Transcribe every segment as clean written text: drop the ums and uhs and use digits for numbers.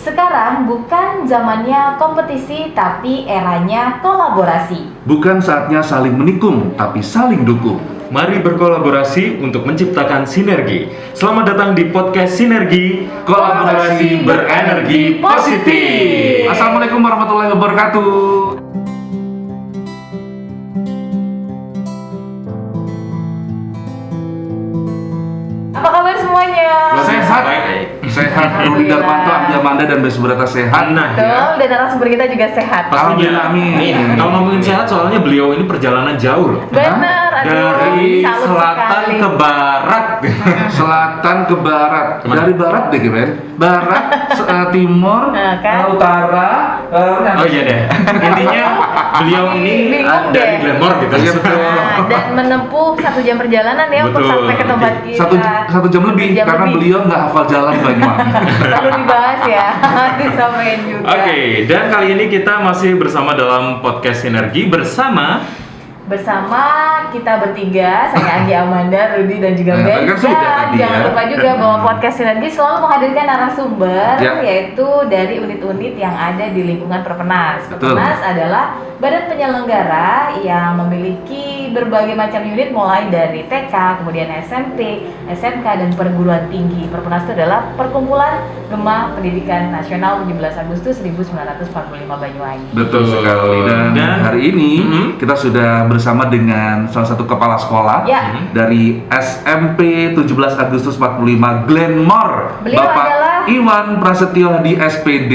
Sekarang bukan zamannya kompetisi, tapi eranya kolaborasi. Bukan saatnya saling menikung, tapi saling dukung. Mari berkolaborasi untuk menciptakan sinergi. Selamat datang di podcast Sinergi, kolaborasi berenergi positif. Assalamualaikum warahmatullahi wabarakatuh. Apa kabar semuanya? Sehat. Sehat. Rudi Alhamdulillah. Darmanto, Andi Amanda dan Bes Berata sehat. Nah, Betul, dan narasumber kita juga sehat. Alhamdulillah, amin. Nih, kalau ngomongin sehat, soalnya beliau ini perjalanan jauh loh. Bener, aduh, Dari salut selatan sekali. ke barat. Selatan ke barat. Kemana? Dari barat deh keren. Barat, timur, Nah, kan? utara. Oh iya deh. Intinya beliau ini Bingung dari deh. Glamour gitu. Iya, betul. Dan menempuh 1 jam perjalanan ya untuk Betul. sampai ke tempat kita. Satu jam lebih karena beliau nggak hafal jalan Banyuwangi. Perlu dibahas ya, disampaikan juga. Oke, dan kali ini kita masih bersama dalam podcast Sinergi bersama Bersama kita bertiga, saya Andi Amanda, Rudi dan juga Nah, Ben. kan sudah tadi Jangan ya. lupa juga bahwa podcast Sinergi selalu menghadirkan narasumber, Ya. yaitu dari unit-unit yang ada di lingkungan Perpenas. Betul. Perpenas adalah badan penyelenggara yang memiliki berbagai macam unit mulai dari TK, kemudian SMP, SMK, dan perguruan tinggi. Perpenas itu adalah Perkumpulan Gema Pendidikan Nasional 17 Agustus 1945 Banyuwangi. Betul sekali. Dan hari ini kita sudah bersama dengan salah satu kepala sekolah Ya. dari SMP 17 Agustus 45 Glenmore, Beliau Bapak adalah Iwan Prasetyo Hadi SPD.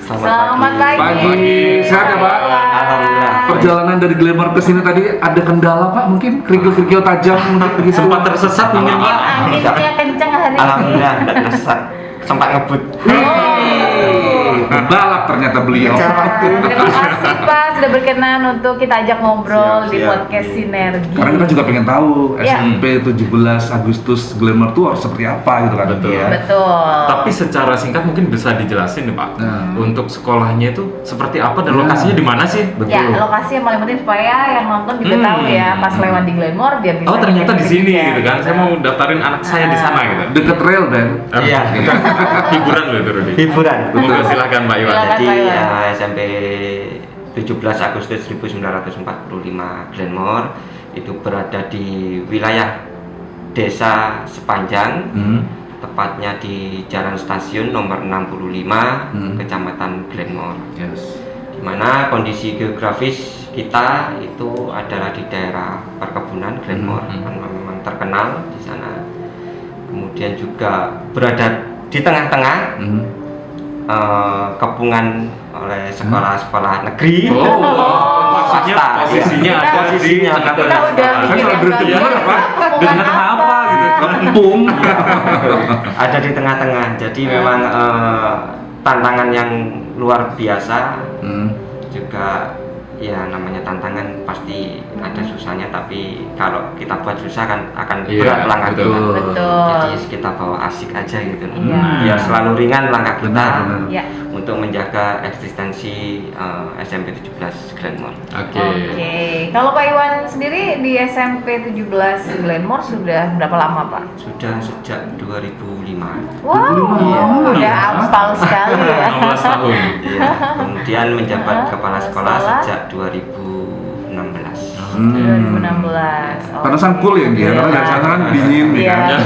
Selamat pagi. Pagi. Sehat ya, Pak? Alhamdulillah. Perjalanan dari Glenmore ke sini tadi ada kendala, Pak? Mungkin kerikil-kerikil tajam mungkin begitu. sempat tersesat mungkin Mungkin Pak. anginnya kenceng hari ini. Alhamdulillah tidak tersesat, sempat ngebut. Pembalap ternyata beliau. Terima kasih Pak sudah berkenan untuk kita ajak ngobrol di Siap. podcast Sinergi. Karena kita juga pengen tahu Ya. SMP 17 Agustus Glenmore itu harus seperti apa gitu kan. Betul. Ya. Betul. Tapi secara singkat mungkin bisa dijelasin nih Pak. Nah. Untuk sekolahnya itu seperti apa dan Ya. lokasinya di mana sih? Betul. Ya, lokasi yang paling penting supaya yang nonton juga tahu ya pas lewat di Glenmore biar bisa. Oh ternyata di sini ngecek gitu kan. juga. Saya mau daftarin anak saya di sana gitu. Deket rel, Ben. Iya. Hiburan loh itu Rudi. Hiburan. Monggo silakan Pak Iwan. Silakan. Jadi Pak Iwan. SMP 17 Agustus 1945 Glenmore itu berada di wilayah Desa Sepanjang, tepatnya di Jalan Stasiun nomor 65, Kecamatan Glenmore. Yes. Di mana kondisi geografis kita itu adalah di daerah perkebunan Glenmore, karena memang terkenal di sana. Kemudian juga berada di tengah-tengah kepungan oleh sekolah-sekolah negeri. Oh, maksudnya Swasta, posisinya ya. ada di Posisinya tengah-tengah. Kita udah Saya mikir selalu yang berdebat, tadi. Pak. Kepungan Dengan apa gitu? Kempung. Ada di tengah-tengah. Jadi memang tantangan yang luar biasa. Juga ya namanya tantangan pasti ada susahnya, tapi kalau kita buat susah kan akan Iya, berat langkah betul. kita. Betul. Jadi kita bawa asik aja gitu. Iya. Biar selalu ringan langkah kita Benar. Ya. untuk menjaga eksistensi SMP 17 Glenmore. Oke. Oke. Kalau Pak Iwan sendiri di SMP 17 Glenmore sudah berapa lama Pak? Sudah sejak 2005. Wow, Iya. udah hafal sekali ya. 16 tahun. Iya. Kemudian menjabat kepala sekolah Sekolah. sejak 2016. 2016. Panasan cool ya dia, karena dari sana kan dingin gitu Iya. kan.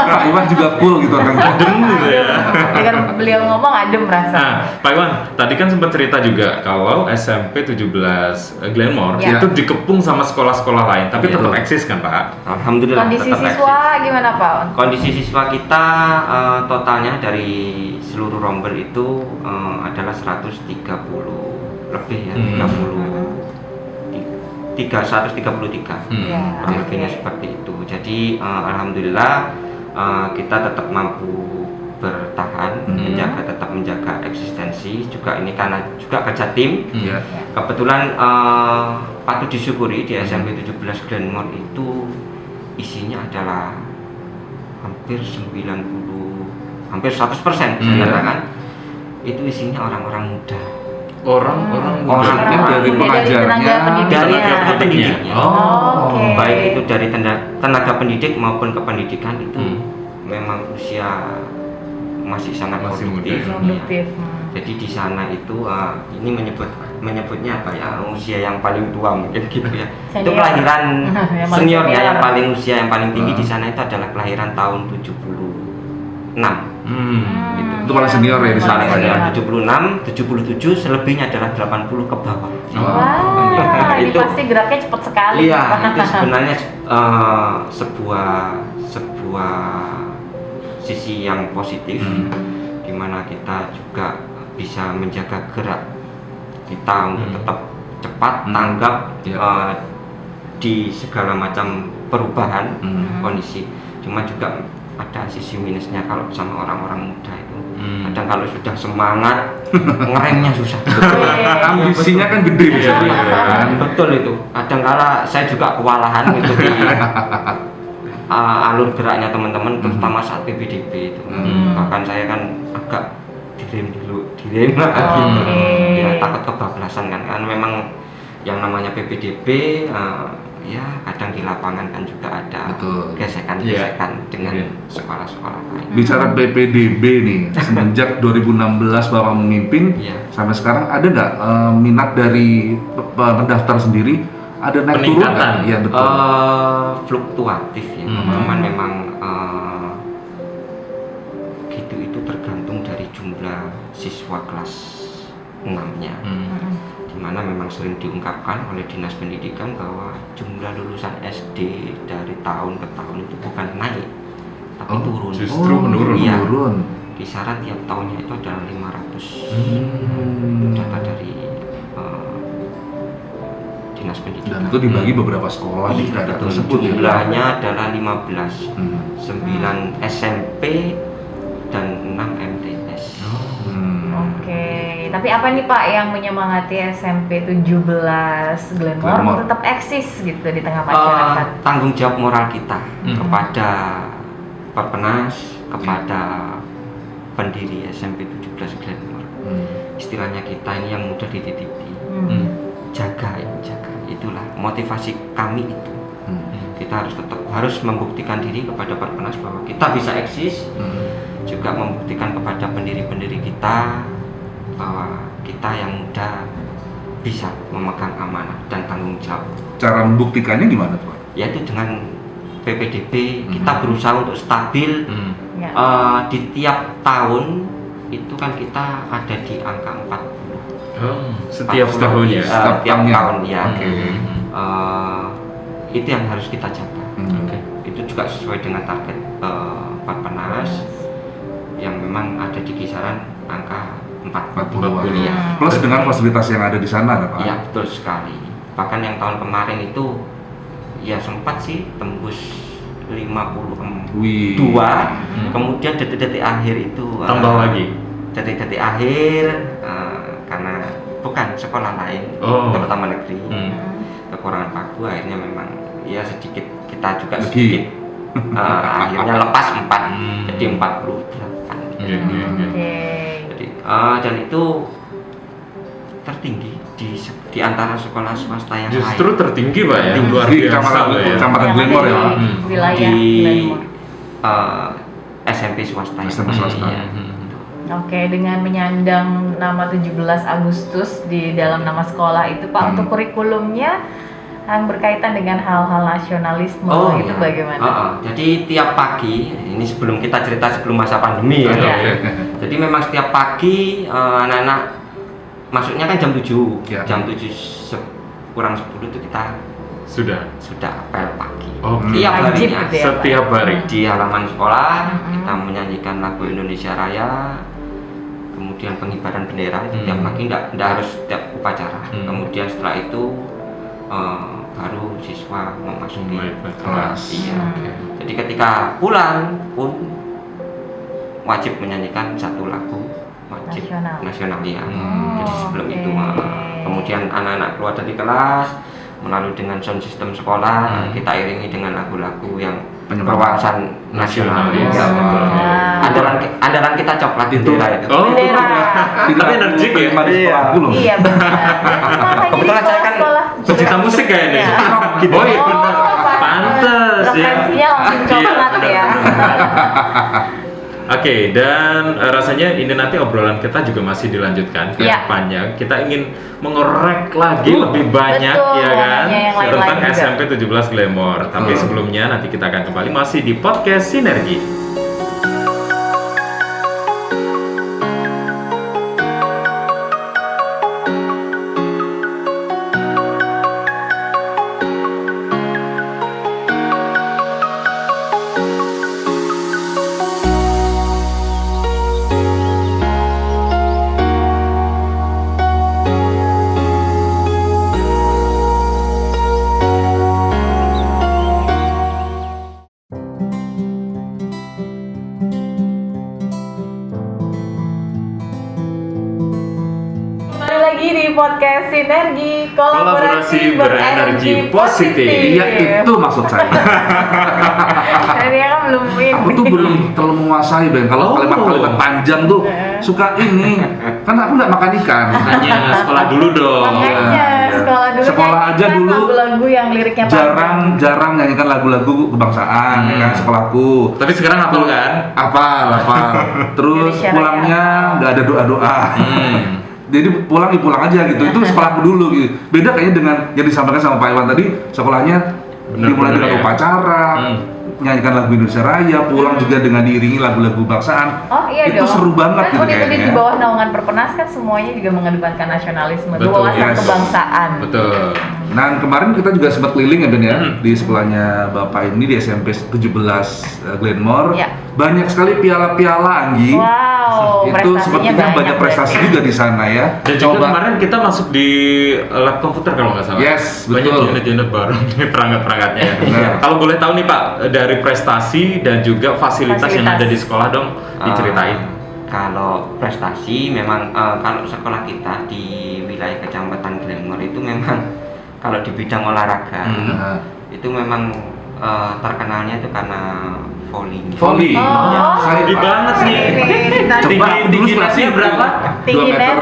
Pak Iwan juga cool gitu kan. Adem gitu ya. Dengan beliau ngomong adem rasa. Nah, Pak Iwan, tadi kan sempat cerita juga kalau SMP 17 Glenmore Ya. itu dikepung sama sekolah-sekolah lain, tapi Iya. tetap eksis kan Pak? Alhamdulillah. Kondisi tetap siswa eksis. gimana Pak? Kondisi siswa kita totalnya dari seluruh rombel itu adalah 130 lebih ya, 133 Ya, kurang lebihnya oke. seperti itu. Jadi alhamdulillah kita tetap mampu bertahan, tetap menjaga eksistensi. Juga ini karena juga kerja tim. Iya. Kebetulan patut disyukuri di SMP 17 Glenmore itu isinya adalah hampir 100% saya katakan itu isinya orang-orang muda. Orang-orang Maksudnya dari Muda pengajarnya, dari Dari tenaga pendidiknya. Oh. Oke. Baik itu dari tenaga pendidik maupun kependidikan itu memang usia masih sangat Masih produktif. muda. Produktif. Jadi di sana itu ini menyebutnya apa ya, usia yang paling tua mungkin gitu ya. Itu Senior. kelahiran Yang paling seniornya senior. yang paling usia yang paling tinggi di sana itu adalah kelahiran tahun 76. Itu paling senior ya di sana, Paling Pak, ya? senior 76, 77, selebihnya adalah 80 ke bawah. Wah, ini Itu- pasti geraknya cepat sekali. Iya, Pak. itu sebenarnya sebuah sisi yang positif, di mana kita juga bisa menjaga gerak kita untuk tetap cepat tanggap Iya. di segala macam perubahan Hmm. kondisi. Cuma juga ada sisi minusnya kalau sama orang-orang muda itu. Kadang kalau sudah semangat ngeremnya susah. Ambisinya kan gede biasanya kan. Betul itu. Kadang kala saya juga kewalahan mengikuti alur geraknya teman-teman, terutama saat PPDB itu. Bahkan saya kan agak direm gitu. Ya takut kebablasan kan. Kan memang yang namanya PPDB ya kadang di lapangan kan juga ada Betul. gesekan-gesekan dengan Iya. sekolah-sekolah lain. Bicara PPDB nih, semenjak 2016 Bapak memimpin Iya. sampai sekarang ada nggak minat dari pendaftar sendiri? Ada naik turun Peningkatan. nggak? Iya betul. Fluktuatif ya, cuman memang gitu itu tergantung dari jumlah siswa kelas 6-nya, dimana memang sering diungkapkan oleh Dinas Pendidikan bahwa jumlah lulusan SD dari tahun ke tahun itu bukan naik, tapi Oh, turun. justru menurun. Iya. Menurun. Kisaran tiap tahunnya itu adalah 500. Itu data dari Dinas Pendidikan. Dan itu dibagi beberapa sekolah di Iya, daerah betul. tersebut ya. Jumlahnya adalah 15, Hmm. 9 SMP dan 6 MTS. Oke, tapi apa nih Pak yang menyemangati SMP 17 Glenmore Glenmore. tetap eksis gitu di tengah masyarakat? Tanggung jawab moral kita kepada Perpenas, kepada pendiri SMP 17 Glenmore. Istilahnya kita ini yang muda dititipi. Jaga. Itulah motivasi kami itu. Kita harus membuktikan diri kepada Perpenas bahwa kita bisa eksis, juga membuktikan kepada pendiri-pendiri kita bahwa kita yang muda bisa memegang amanah dan tanggung jawab. Cara membuktikannya gimana Pak? Yaitu dengan PPDB kita berusaha untuk stabil. Ya. Di tiap tahun itu kan kita ada di angka 40. Setiap 40, tahunnya. tiap tahunnya. tahun ya. Oke. Itu yang harus kita jaga. Oke. Itu juga sesuai dengan target Perpenas yang memang ada di kisaran angka 40 ya. Plus dengan fasilitas yang ada di sana kan Pak? Iya, betul sekali. Bahkan yang tahun kemarin itu ya sempat sih tembus 52. Wih. Kemudian detik-detik akhir itu Tambah lagi. Detik-detik akhir karena bukan sekolah lain, terutama negeri, kekurangan pagu, akhirnya memang ya sedikit kita juga sedikit akhirnya lepas 4 jadi 48. Oke. Jadi dan itu tertinggi di antara sekolah swasta yang Justru lain. tertinggi Pak ya. Tinggi. Luar Di biasa loh ya. Kecamatan Glenmore ya. Wilayah Di Glenmore. SMP swasta. SMP swasta. Iya. Oke, dengan menyandang nama 17 Agustus di dalam nama sekolah itu Pak, untuk kurikulumnya yang berkaitan dengan hal-hal nasionalisme itu iya. bagaimana? Jadi tiap pagi, ini sebelum kita cerita sebelum masa pandemi ya. Iya. Jadi memang setiap pagi anak-anak masuknya kan jam 7. Ya. Jam 7 kurang 10 itu kita Sudah. apel pagi. Oke. Tiap Wajib harinya gitu ya, Pak? Setiap hari. di halaman sekolah kita menyanyikan lagu Indonesia Raya, kemudian pengibaran bendera itu tiap pagi, tidak harus setiap upacara. Kemudian setelah itu baru siswa memasuki Mulai kelas. Iya. Oke. Jadi ketika pulang pun wajib menyanyikan satu lagu wajib nasional ya. Jadi sebelum itu kemudian anak-anak keluar dari kelas melalui dengan sound system sekolah, kita iringi dengan lagu-lagu yang berwawasan nasional. Nasionalis. Ya, betul. Andalan kita coklat Itu. bendera itu. Oh, Bendera. tapi energik ya. Di sekolahku loh. Iya benar. Kebetulan saya kan Pecinta musik kayaknya. Iya. Oh iya benar. Pantes ya. Referensinya langsung coklat ya. Oke, dan rasanya ini nanti obrolan kita juga masih dilanjutkan ke Iya. depannya. Kita ingin mengorek lagi lebih banyak betul, ya kan nanya yang lain-lain tentang juga. SMP 17 Glamour. Tapi sebelumnya nanti kita akan kembali masih di podcast Sinergi. Kembali lagi di podcast Sinergi, kolaborasi berenergi positif. Iya, itu maksud saya. Tadi kan belum ini. Aku tuh belum terlalu menguasai, Ben. Kalau kalimat-kalimat panjang tuh suka ini. Kan aku nggak makan ikan. Hanya sekolah dulu dong. Makanya sekolah dulu Sekolah kan aja dulu lagu-lagu yang liriknya panjang. jarang nyanyikan lagu-lagu kebangsaan ya kan sekolahku. Tapi sekarang hafal kan? Hafal. Terus Indonesia pulangnya nggak ada doa-doa. Jadi pulang aja gitu. Itu sekolahku dulu gitu. Beda kayaknya dengan yang disampaikan sama Pak Iwan tadi, sekolahnya dimulai dengan ya. upacara, nyanyikan lagu Indonesia Raya, pulang juga dengan diiringi lagu-lagu kebangsaan. Oh iya Itu dong. seru banget gitu Kan unit-unit kayaknya. di bawah naungan Perpenas kan semuanya juga mengedepankan nasionalisme, Betul, wawasan yes. kebangsaan. Betul. Nah kemarin kita juga sempat keliling ya Ben ya di sekolahnya Bapak ini di SMP 17 Glenmore. Ya. Banyak sekali piala-piala Anggi. Wow, Itu prestasinya sepertinya banyak prestasi berarti. juga di sana ya. Dan juga kemarin kita masuk di lab komputer kalau nggak salah. Yes, Banyak betul. unit-unit baru nih perangkat-perangkatnya. Benar. Kalau boleh tahu nih Pak, dari prestasi dan juga fasilitas yang ada di sekolah dong, diceritain. Kalau prestasi memang kalau sekolah kita di wilayah Kecamatan Glenmore itu memang kalau di bidang olahraga itu memang terkenalnya itu karena volley. Volley. Oh, Ya, saya tinggi banget nih. Coba Coba aku dulu Tinggi selasnya berapa? 2 Tinggi meter.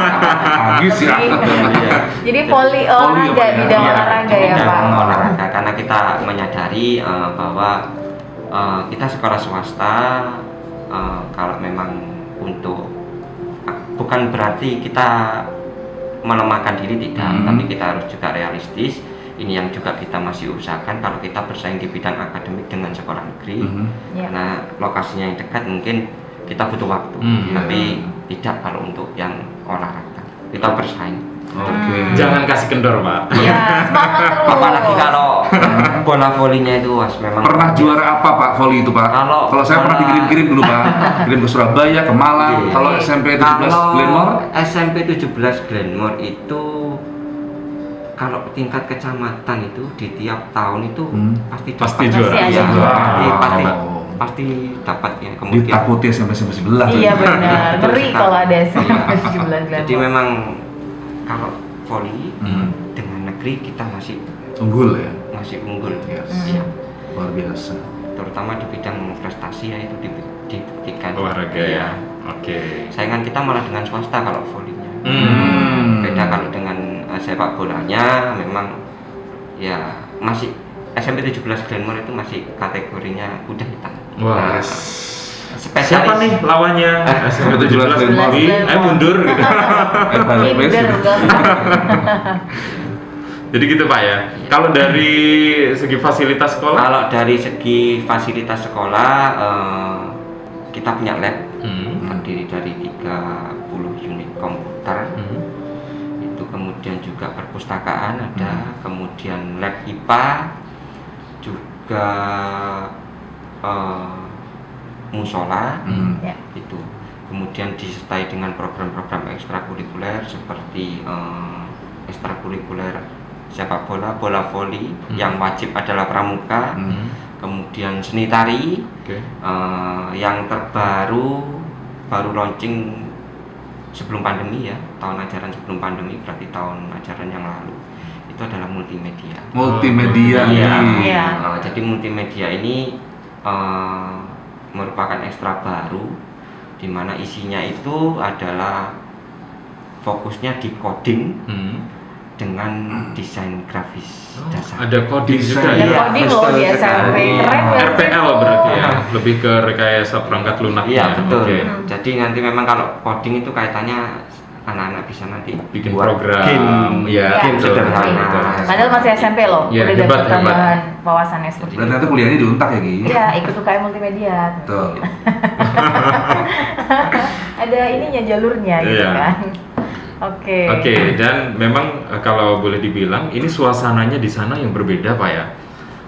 Habis ya. Iya. Jadi voli olahraga, Pak, ya? bidang Iya, olahraga ya Bidang Pak. olahraga karena kita menyadari bahwa kita sekolah swasta kalau memang untuk bukan berarti kita melemahkan diri tidak, tapi kita harus juga realistis. Ini yang juga kita masih usahakan kalau kita bersaing di bidang akademik dengan sekolah negeri. Ya. Karena lokasinya yang dekat mungkin kita butuh waktu, tapi tidak kalau untuk yang olahraga. Kita bersaing. Oke. Jangan kasih kendor Pak. Ya, semangat terus. Apalagi kalau bola volinya itu was memang Pernah juara apa Pak volley itu Pak? Kalau saya pernah bola- dikirim-kirim dulu Pak. Kirim ke Surabaya, ke Malang. Iya. Kalau SMP 17 Glenmore SMP 17 Glenmore itu kalau tingkat kecamatan itu di tiap tahun itu pasti Pasti dapat. juara. Pasti Iya, ada. pasti dapat ya. Kemudian ditakuti SMP 11. Iya benar, Betul ngeri sekali. kalau ada SMP 17 Jadi Glenmore. memang kalau voli dengan negeri kita masih Unggul ya. unggul. Yes. Iya. Luar biasa. Terutama di bidang prestasi ya itu dibuktikan. Olahraga ya. Oke. Saingan kita malah dengan swasta kalau volinya. Beda kalau dengan sepak bolanya memang ya masih SMP 17 Glenmore itu masih kategorinya kuda hitam. Wah. Yes. Spesialis. Siapa nih lawannya? SMP 17 Glenmore. Ayo mundur gitu. Balik Minder, besok. Jadi gitu Pak ya. Kalau dari segi fasilitas sekolah, Kalau dari segi fasilitas sekolah kita punya lab terdiri dari 30 unit komputer. Itu kemudian juga perpustakaan ada, kemudian lab IPA juga musola Ya. itu. Kemudian disertai dengan program-program ekstrakurikuler seperti ekstrakurikuler sepak bola, bola voli yang wajib adalah pramuka. Kemudian seni tari yang terbaru baru launching sebelum pandemi ya, tahun ajaran sebelum pandemi, berarti tahun ajaran yang lalu, itu adalah multimedia. Multimedia. Iya. Iya. Jadi multimedia ini merupakan ekstra baru di mana isinya itu adalah fokusnya di coding, dengan desain grafis dasar. Ada coding juga Ada ya. coding loh di betul SMP, sekali. keren nggak sih? RPL berarti ya, lebih ke rekayasa perangkat lunak. Iya betul. Oke. Jadi nanti memang kalau coding itu kaitannya anak-anak bisa nanti Bikin buat program, game, ya, game betul, sederhana. betul. Padahal masih SMP loh, Iya, udah hebat, dapat hebat. tambahan wawasannya seperti Dan itu. ternyata kuliahnya di Untak ya Ki? Iya, ikut UKM multimedia. Betul. Ada ininya jalurnya gitu Iya. kan. Oke. Oke, dan memang kalau boleh dibilang ini suasananya di sana yang berbeda Pak ya.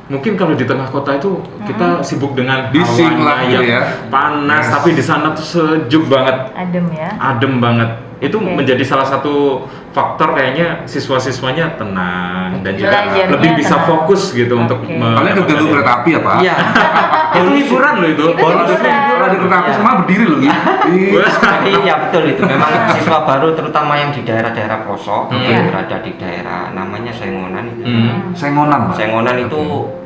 Mungkin kalau di tengah kota itu kita sibuk dengan Bising lah hawanya gitu yang ya. panas, Yes. tapi di sana tuh sejuk banget, Adem ya. adem banget. Itu Oke. menjadi salah satu faktor kayaknya siswa-siswanya tenang dan juga Belajarnya lebih bisa tenang. fokus gitu untuk Oke. Kalian tergantung kereta api ya Pak? Iya. Itu hiburan loh itu. Itu Bonus hiburan. kalau ada kereta api Iya. semua berdiri loh Ki. Ih. Jadi ya betul itu. Memang siswa baru terutama yang di daerah-daerah pelosok Oke. yang berada di daerah namanya Sengonan itu. Sengonan Pak? Sengonan itu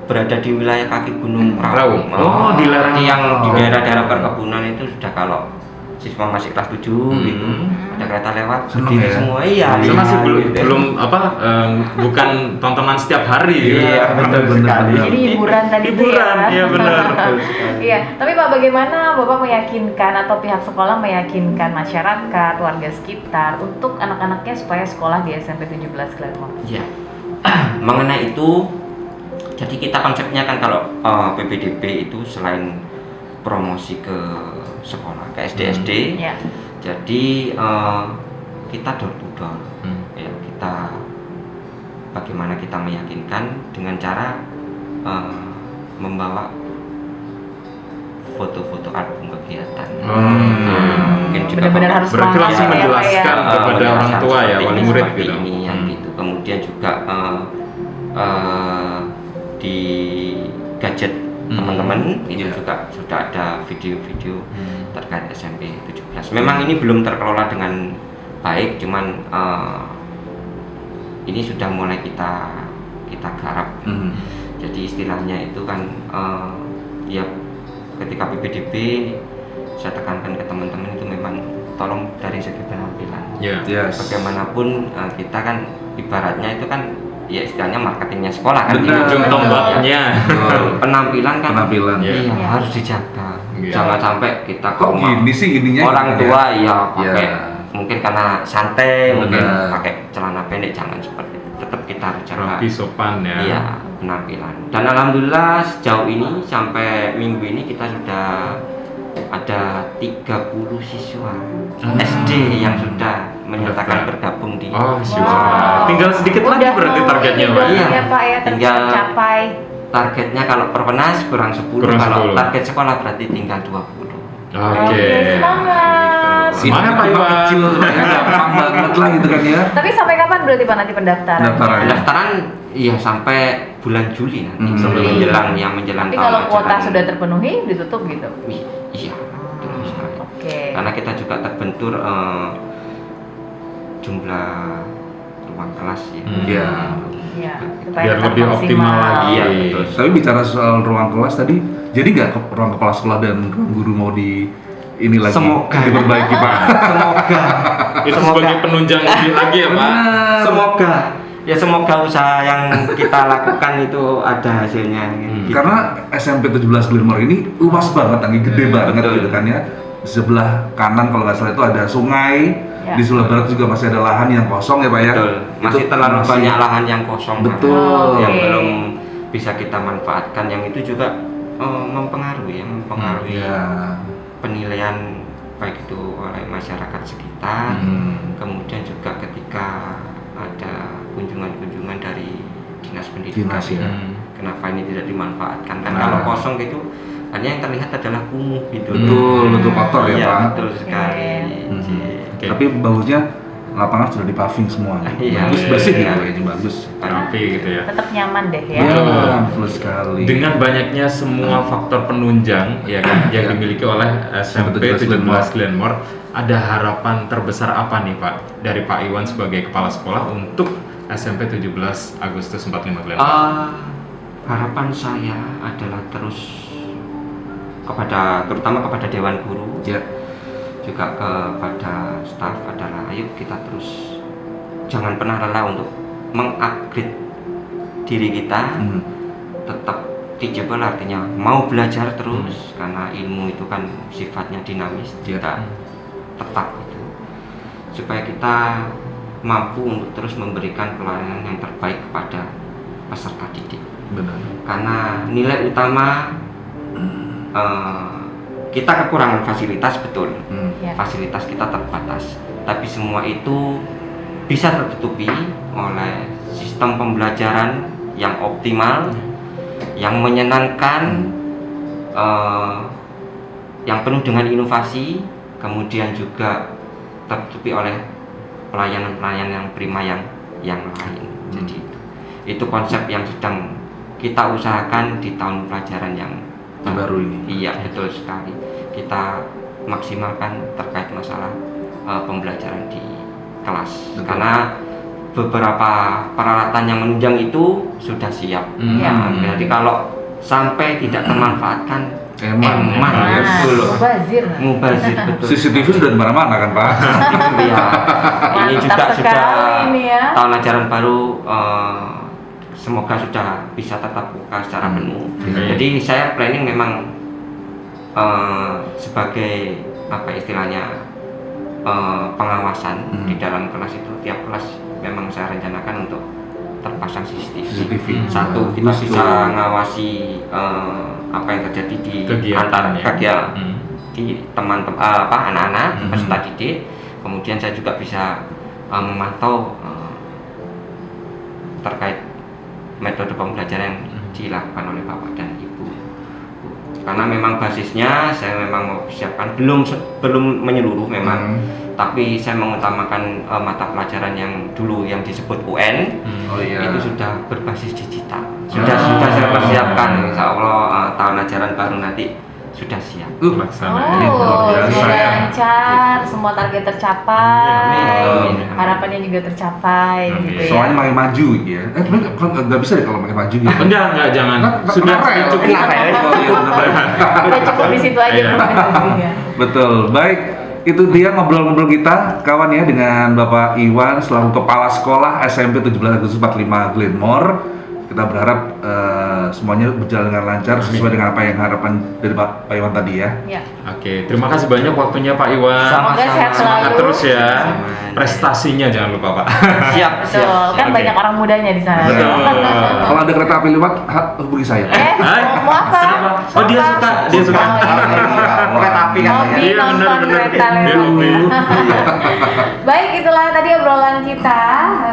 berada di wilayah kaki Gunung Raung. Raung. Oh, di lereng. Jadi yang di daerah-daerah perkebunan itu sudah kalau siswa masih kelas 7 gitu ada kereta lewat Seneng berdiri ya? semua iya. Saya masih iya, gitu. belum bukan tontonan setiap hari gitu. Iya betul sekali. Jadi hiburan tadi itu Hiburan, ya. iya benar. Iya, tapi Pak bagaimana Bapak meyakinkan atau pihak sekolah meyakinkan masyarakat, warga sekitar untuk anak-anaknya supaya sekolah di SMP 17 Glenmore? Iya. Mengenai itu, jadi kita konsepnya kan kalau PPDB itu selain promosi ke sekolah, ke SD-SD, Ya. jadi kita door to door. Ya, kita bagaimana kita meyakinkan dengan cara membawa foto-foto album kegiatan. Mungkin juga Benar-benar harus berarti semangat langsung ya, Pak, ya. menjelaskan kepada menjelaskan orang tua ya, seperti wali ini, murid seperti gitu. ini, yang gitu. Kemudian juga di gadget teman-teman itu juga sudah ada video-video terkait SMP 17. Memang ini belum terkelola dengan baik, cuman ini sudah mulai kita garap. Jadi istilahnya itu kan ya ketika PPDB saya tekankan ke teman-teman itu memang tolong dari segi penampilan. Ya. Yes. Bagaimanapun kita kan ibaratnya itu kan ya istilahnya marketingnya sekolah kan. Benar. Ujung tombaknya. Penampilan kan Penampilan. iya, Iya. harus dijaga. Iya. Jangan sampai kita ke Kok rumah gini sih gininya? orang gitu tua ya? ya pakai Iya. mungkin karena santai, mungkin Benar. pakai celana pendek, jangan seperti itu. Tetap kita harus jaga. Rapi sopan ya. Iya, penampilan. Dan alhamdulillah sejauh ini sampai minggu ini kita sudah ada 30 siswa SD yang sudah menyatakan bergabung di Oh, siswa. Wow. Tinggal sedikit lagi Udah berarti mau targetnya, ini Pak. berarti Iya. ya, Pak ya, Tinggal tercapai. targetnya kalau perpenas kurang 10, Kurang kalau 10. target sekolah berarti tinggal 20. Oke. Semangat. Semangat Pak Itu Iwan. kecil ya, gampang banget lah gitu kan ya. Tapi sampai kapan berarti Pak nanti pendaftaran? Pendaftaran. Pendaftaran iya sampai bulan Juli nanti Sampai bulan menjelang Tapi tahun kalau kuota ajaran. sudah terpenuhi ditutup gitu. Iya, betul sekali. Oke. Karena kita juga terbentur jumlah ruang kelas ya. Iya. Iya, Biar tetap lebih optimal lagi. Iya, betul. Tapi bicara soal ruang kelas tadi, jadi nggak ke ruang kepala sekolah dan ruang guru mau di ini lagi Semoga. diperbaiki Pak. Semoga Itu Semoga. sebagai penunjang lebih lagi ya, Pak. semoga ya semoga usaha yang kita lakukan itu ada hasilnya gitu. Karena SMP 17 Glenmore ini luas banget, lagi gede banget betul. gitu kan ya. Di sebelah kanan kalau nggak salah itu ada sungai, Ya. di sebelah barat juga masih ada lahan yang kosong ya Pak ya. Betul. Masih Itu terlalu masih- banyak lahan yang kosong. Betul. Yang Oke. belum bisa kita manfaatkan, yang itu juga mempengaruhi Iya. penilaian baik itu oleh masyarakat sekitar, kemudian juga ketika ada kunjungan-kunjungan dari dinas pendidikan, Dinas, ya. kenapa ini tidak dimanfaatkan? Kan Nah. kalau kosong gitu, hanya yang terlihat adalah kumuh gitu. Betul kotor ya Iya, Pak. betul sekali. Oke. Tapi bagusnya lapangan sudah dipaving semua. Iya. Bagus bersih Iya. gitu kayaknya bagus. Rapi gitu ya. Tetap nyaman deh ya. Iya, betul sekali. Dengan banyaknya semua faktor penunjang ya kan yang Ya. dimiliki oleh SMP 17 Glenmore, ada harapan terbesar apa nih Pak dari Pak Iwan sebagai kepala sekolah untuk SMP 17 Agustus 45 Glenmore? Harapan saya adalah terus terutama kepada Dewan Guru, Ya. juga kepada staf adalah ayo kita terus jangan pernah lelah untuk mengupgrade diri kita, tetap teachable, artinya mau belajar terus karena ilmu itu kan sifatnya dinamis, tidak tetap gitu. Supaya kita mampu untuk terus memberikan pelayanan yang terbaik kepada peserta didik. Benar. Karena nilai utama kita kekurangan fasilitas, betul. Ya. Fasilitas kita terbatas, tapi semua itu bisa tertutupi oleh sistem pembelajaran yang optimal, yang menyenangkan, yang penuh dengan inovasi, kemudian juga tertutupi oleh pelayanan-pelayanan yang prima yang lain. Jadi itu konsep yang sedang kita usahakan di tahun pelajaran yang baru ini. Iya, betul sekali. Kita maksimalkan terkait masalah pembelajaran di kelas. Betul. Karena beberapa peralatan yang menunjang itu sudah siap. Jadi kalau sampai tidak termanfaatkan, Emang ya, betul. Mubazir, betul. CCTV sudah di mana-mana kan Pak? Iya. Ini juga Mantap sudah sekali ini ya. tahun ajaran baru, semoga sudah bisa tatap muka secara penuh. Jadi saya planning memang sebagai apa istilahnya pengawasan di dalam kelas itu, tiap kelas memang saya rencanakan untuk terpasang CCTV. Satu, kita bisa ngawasi apa yang terjadi di antar kegiatan di teman-teman anak-anak peserta didik. Kemudian saya juga bisa memantau terkait metode pembelajaran yang dilakukan oleh Bapak dan Ibu. Karena memang basisnya saya memang mau siapkan belum menyeluruh memang, tapi saya mengutamakan mata pelajaran yang dulu yang disebut UN. Itu sudah berbasis digital. Sudah saya persiapkan, insya Allah tahun ajaran baru nanti sudah siap. Semoga lancar, semua target tercapai, Amin. harapannya juga tercapai gitu ya. Soalnya makin maju gitu ya. Tapi nggak bisa deh kalau makin maju gitu. Enggak, jangan. Sudah cukup. Udah cukup di situ aja profesinya. Betul. Baik, itu dia ngobrol-ngobrol kita kawan ya dengan Bapak Iwan selaku Kepala Sekolah SMP 17 Agustus 45 Glenmore. Kita berharap semuanya berjalan dengan lancar sesuai dengan apa yang harapan dari Pak Iwan tadi ya. Ya. Oke, terima kasih banyak waktunya Pak Iwan. Semoga sehat Semangat selalu. terus ya. Sama. Prestasinya jangan lupa Pak. Siap, Betul, kan Oke. banyak orang mudanya di sana. Betul. Kalau ada kereta api lewat, hubungi saya. Mau apa? Kenapa? Oh, dia suka. Kereta api kan. Hobi Iya, nonton bener-bener. kereta Dia lewat. hobi. Baik, itulah tadi obrolan kita.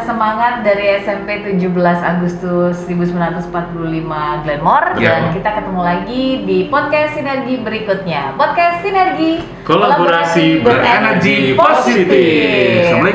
Semangat dari SMP 17 Agustus 1945 Glenmore. Ya. Dan kita ketemu lagi di podcast Sinergi berikutnya. Podcast Sinergi, Kolaborasi berenergi positif. Assalamualaikum.